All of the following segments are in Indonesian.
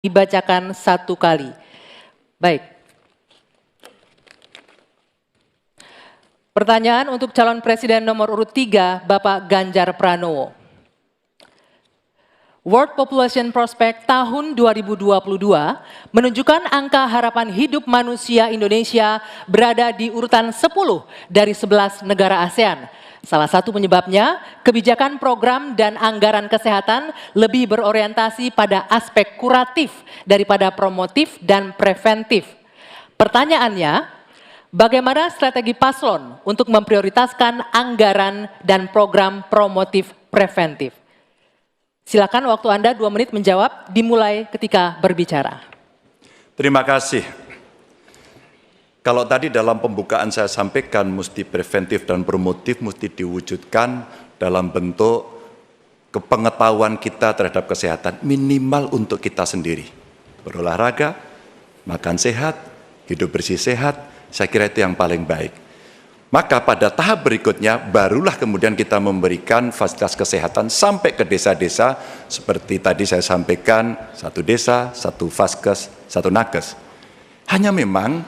dibacakan satu kali. Baik. Pertanyaan untuk calon presiden nomor urut 3, Bapak Ganjar Pranowo. World Population Prospect tahun 2022 menunjukkan angka harapan hidup manusia Indonesia berada di urutan 10 dari 11 negara ASEAN. Salah satu penyebabnya, kebijakan program dan anggaran kesehatan lebih berorientasi pada aspek kuratif daripada promotif dan preventif. Pertanyaannya, bagaimana strategi paslon untuk memprioritaskan anggaran dan program promotif preventif? Silakan waktu Anda 2 menit menjawab, dimulai ketika berbicara. Terima kasih. Kalau tadi dalam pembukaan saya sampaikan mesti preventif dan promotif mesti diwujudkan dalam bentuk kepengetahuan kita terhadap kesehatan minimal untuk kita sendiri. Berolahraga, makan sehat, hidup bersih sehat, saya kira itu yang paling baik. Maka pada tahap berikutnya barulah kemudian kita memberikan fasilitas kesehatan sampai ke desa-desa seperti tadi saya sampaikan, 1 desa, 1 vaskes, 1 nakes. Hanya memang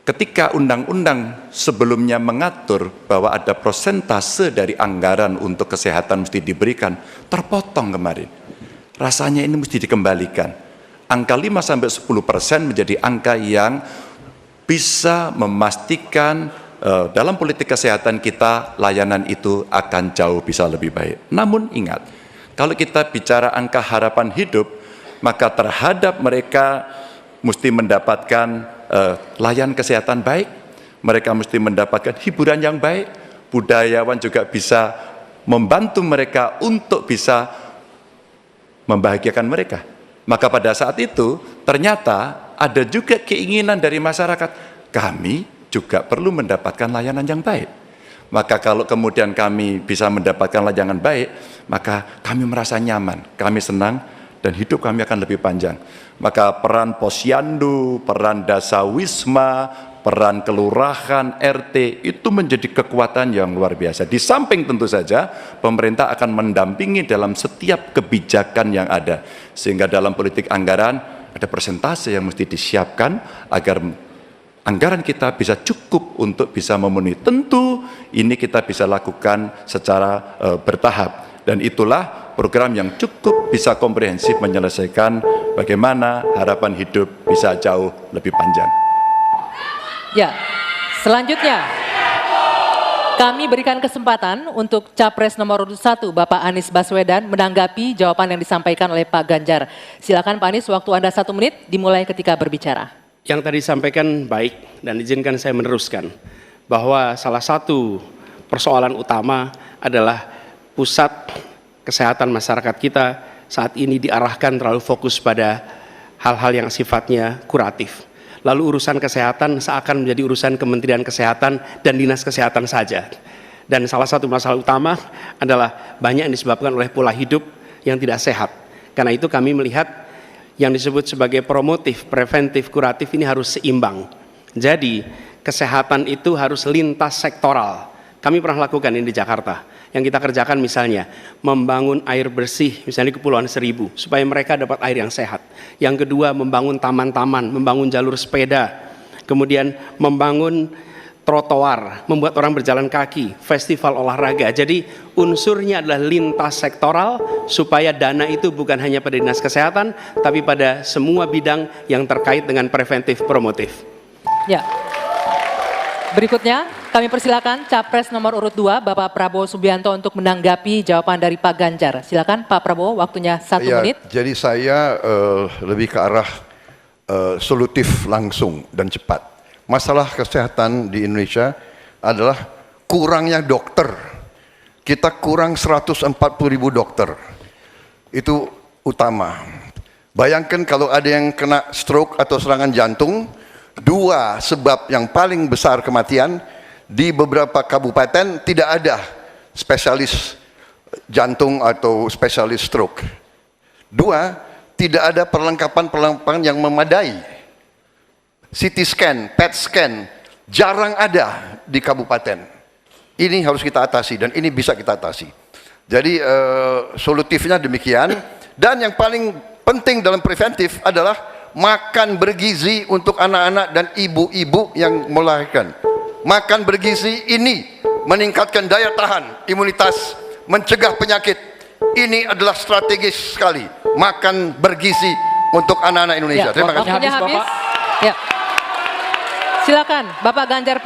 ketika undang-undang sebelumnya mengatur bahwa ada persentase dari anggaran untuk kesehatan mesti diberikan, terpotong kemarin. Rasanya ini mesti dikembalikan. Angka 5-10% menjadi angka yang bisa memastikan dalam politik kesehatan kita, layanan itu akan jauh bisa lebih baik. Namun ingat, kalau kita bicara angka harapan hidup, maka terhadap mereka mesti mendapatkan layanan kesehatan baik, mereka mesti mendapatkan hiburan yang baik, budayawan juga bisa membantu mereka untuk bisa membahagiakan mereka. Maka pada saat itu, ternyata ada juga keinginan dari masyarakat, kami juga perlu mendapatkan layanan yang baik. Maka kalau kemudian kami bisa mendapatkan layanan baik, maka kami merasa nyaman, kami senang, dan hidup kami akan lebih panjang. Maka peran posyandu, peran dasawisma, peran kelurahan, RT, itu menjadi kekuatan yang luar biasa. Di samping tentu saja, pemerintah akan mendampingi dalam setiap kebijakan yang ada. Sehingga dalam politik anggaran, ada persentase yang mesti disiapkan agar anggaran kita bisa cukup untuk bisa memenuhi. Tentu ini kita bisa lakukan secara bertahap. Dan itulah program yang cukup bisa komprehensif menyelesaikan bagaimana harapan hidup bisa jauh lebih panjang. Ya, selanjutnya kami berikan kesempatan untuk Capres nomor 1 Bapak Anies Baswedan menanggapi jawaban yang disampaikan oleh Pak Ganjar. Silakan Pak Anies, waktu Anda 1 menit dimulai ketika berbicara. Yang tadi disampaikan baik dan izinkan saya meneruskan bahwa salah satu persoalan utama adalah pusat kesehatan masyarakat kita saat ini diarahkan terlalu fokus pada hal-hal yang sifatnya kuratif. Lalu urusan kesehatan seakan menjadi urusan Kementerian Kesehatan dan Dinas Kesehatan saja. Dan salah satu masalah utama adalah banyak yang disebabkan oleh pola hidup yang tidak sehat. Karena itu kami melihat yang disebut sebagai promotif, preventif, kuratif ini harus seimbang. Jadi kesehatan itu harus lintas sektoral. Kami pernah lakukan ini di Jakarta. Yang kita kerjakan misalnya membangun air bersih misalnya di Kepulauan Seribu supaya mereka dapat air yang sehat. Yang kedua membangun taman-taman, membangun jalur sepeda, kemudian membangun trotoar, membuat orang berjalan kaki, festival olahraga. Jadi unsurnya adalah lintas sektoral supaya dana itu bukan hanya pada dinas kesehatan, tapi pada semua bidang yang terkait dengan preventif promotif. Ya. Berikutnya kami persilakan Capres nomor urut 2 Bapak Prabowo Subianto untuk menanggapi jawaban dari Pak Ganjar. Silakan Pak Prabowo, waktunya 1 menit. Jadi saya lebih ke arah solutif langsung dan cepat. Masalah kesehatan di Indonesia adalah kurangnya dokter. Kita kurang 140.000 dokter. Itu utama. Bayangkan kalau ada yang kena stroke atau serangan jantung, 2 sebab yang paling besar kematian, di beberapa kabupaten tidak ada spesialis jantung atau spesialis stroke. 2, tidak ada perlengkapan-perlengkapan yang memadai. CT scan, PET scan, jarang ada di kabupaten. Ini harus kita atasi dan ini bisa kita atasi. Jadi solutifnya demikian. Dan yang paling penting dalam preventif adalah makan bergizi untuk anak-anak dan ibu-ibu yang melahirkan. Makan bergizi ini meningkatkan daya tahan, imunitas, mencegah penyakit. Ini adalah strategis sekali. Makan bergizi untuk anak-anak Indonesia. Ya, Terima kasih. waktunya Habis, habis. Bapak. Ya. Silakan, Bapak Ganjar